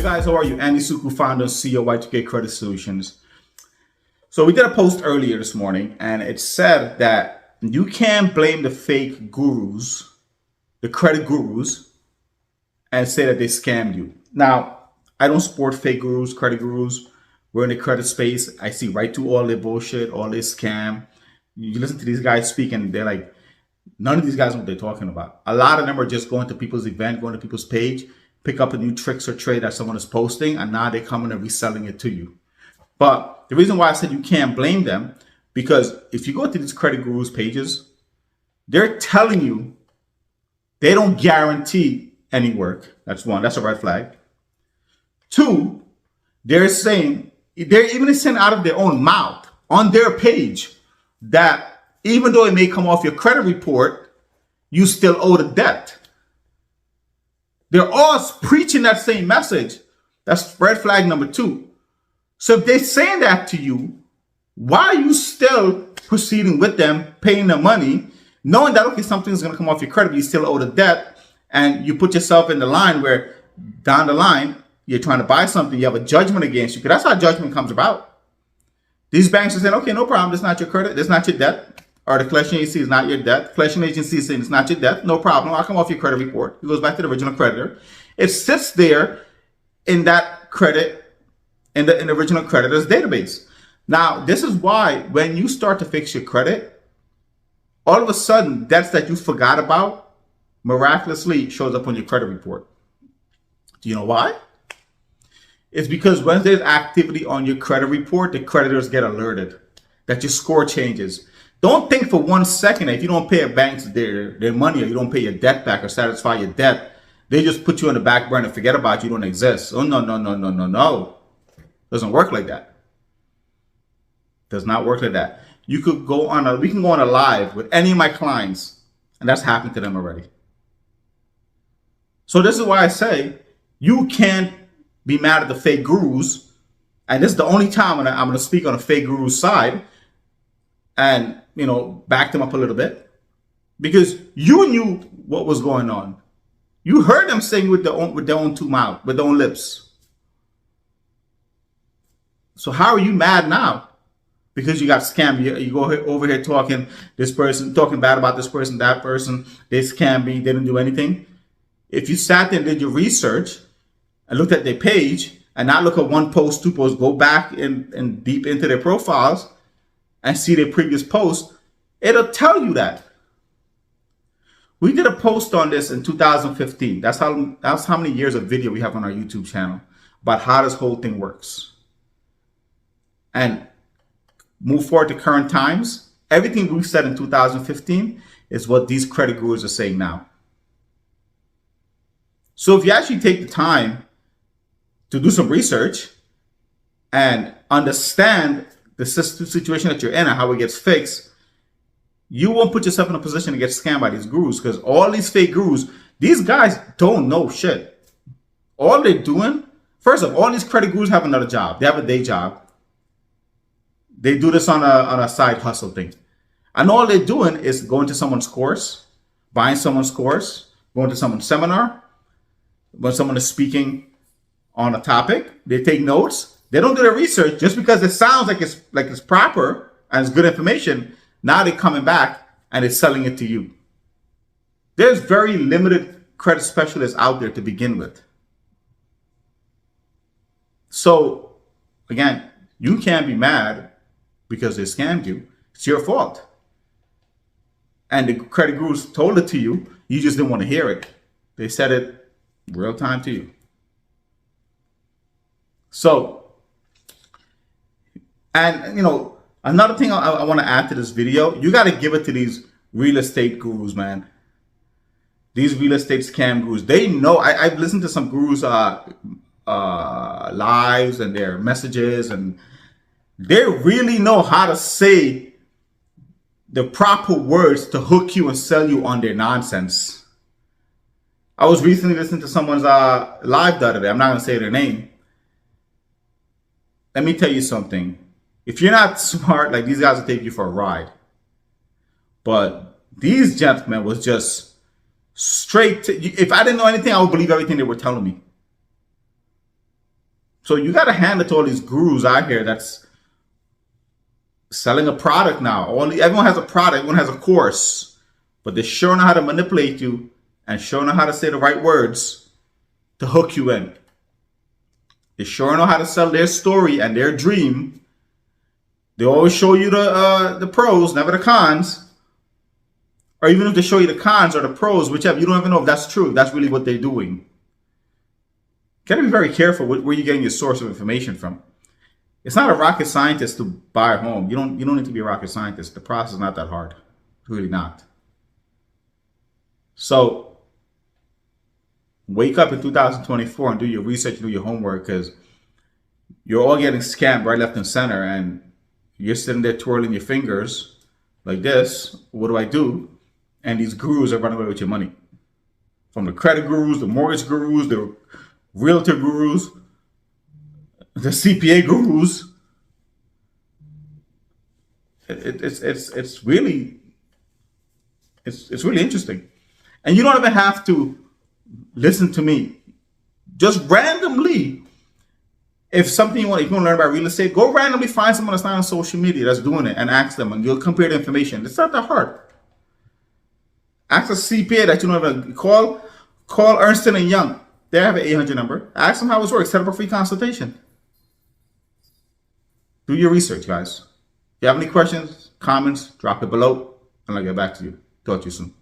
Guys, how are you? Andy Suku, founder and CEO of Y2K Credit Solutions. So we did a post earlier this morning, and it said that you can't blame the fake gurus, the credit gurus, and say that they scammed you. Now, I don't support fake gurus, credit gurus. We're in the credit space. I see right through all their bullshit, all this scam. You listen to these guys speak, and they're like, none of these guys know what they're talking about. A lot of them are just going to people's event, going to people's page, pick up a new tricks or trade that someone is posting, and now they're coming and reselling it to you. But the reason why I said you can't blame them, because if you go to these credit gurus pages, they're telling you they don't guarantee any work. That's one. That's a red flag. Two, they're saying, they're even saying out of their own mouth on their page that even though it may come off your credit report, you still owe the debt. They're all preaching that same message. That's red flag number two. So if they're saying that to you, why are you still proceeding with them, paying the money, knowing that, okay, something's going to come off your credit, but you still owe the debt, and you put yourself in the line where down the line, you're trying to buy something, you have a judgment against you, because that's how judgment comes about. These banks are saying, okay, no problem, that's not your credit, that's not your debt. Or the collection agency is not your debt. The collection agency is saying it's not your debt. No problem. I'll come off your credit report. It goes back to the original creditor. It sits there in that credit, in the original creditor's database. Now, this is why when you start to fix your credit, all of a sudden, debts that you forgot about miraculously shows up on your credit report. Do you know why? It's because when there's activity on your credit report, the creditors get alerted that your score changes. Don't think for 1 second that if you don't pay a bank their money, or you don't pay your debt back or satisfy your debt, they just put you on the back burner and forget about you, don't exist. Oh, no, no, no, no, no, no. Doesn't work like that. Does not work like that. You could go on we can go on a live with any of my clients, and that's happened to them already. So this is why I say you can't be mad at the fake gurus. And this is the only time I'm going to speak on a fake guru side and, you know, back them up a little bit, because you knew what was going on. You heard them saying with their own two mouths, with their own lips. So how are you mad now? Because you got scammed. You go over here talking bad about this person, that person. They scammed me. They didn't do anything. If you sat there and did your research and looked at their page and not look at one post, two posts, go back and deep into their profiles and see their previous posts, it'll tell you that. We did a post on this in 2015. That's how many years of video we have on our YouTube channel about how this whole thing works. And move forward to current times, everything we said in 2015 is what these credit gurus are saying now. So if you actually take the time to do some research and understand the situation that you're in and how it gets fixed, you won't put yourself in a position to get scammed by these gurus, because all these fake gurus, these guys don't know shit. All they're doing, first of all these credit gurus have another job. They have a day job. They do this on a side hustle thing. And all they're doing is going to someone's course, buying someone's course, going to someone's seminar. When someone is speaking on a topic, they take notes. They don't do their research just because it sounds like it's proper and it's good information. Now they're coming back and they're selling it to you. There's very limited credit specialists out there to begin with. So again, you can't be mad because they scammed you. It's your fault. And the credit gurus told it to you. You just didn't want to hear it. They said it real time to you. So, and, you know, another thing I want to add to this video, you got to give it to these real estate gurus, man. These real estate scam gurus, they know. I've listened to some gurus lives and their messages, and they really know how to say the proper words to hook you and sell you on their nonsense. I was recently listening to someone's live the other day. I'm not going to say their name. Let me tell you something. If you're not smart, like, these guys will take you for a ride. But these gentlemen was just straight to, if I didn't know anything, I would believe everything they were telling me. So you got to hand it to all these gurus out here that's selling a product now. Everyone has a product, everyone has a course, but they sure know how to manipulate you and sure know how to say the right words to hook you in. They sure know how to sell their story and their dream. They always show you the pros, never the cons. Or even if they show you the cons or the pros, whichever, you don't even know if that's true. If that's really what they're doing. Got to be very careful where you're getting your source of information from. It's not a rocket scientist to buy a home. You don't need to be a rocket scientist. The process is not that hard. It's really not. So wake up in 2024 and do your research and do your homework, because you're all getting scammed right, left, and center, and you're sitting there twirling your fingers like this. What do I do? And these gurus are running away with your money. From the credit gurus, the mortgage gurus, the realtor gurus, the CPA gurus. It's really interesting. And you don't even have to listen to me. Just randomly, if something you want to learn about real estate, go randomly find someone that's not on social media that's doing it and ask them, and you'll compare the information. It's not that hard. Ask a CPA that you don't even call Ernst & Young. They have an 800 number. Ask them how it works. Set up a free consultation. Do your research, guys. If you have any questions, comments, drop it below, and I'll get back to you. Talk to you soon.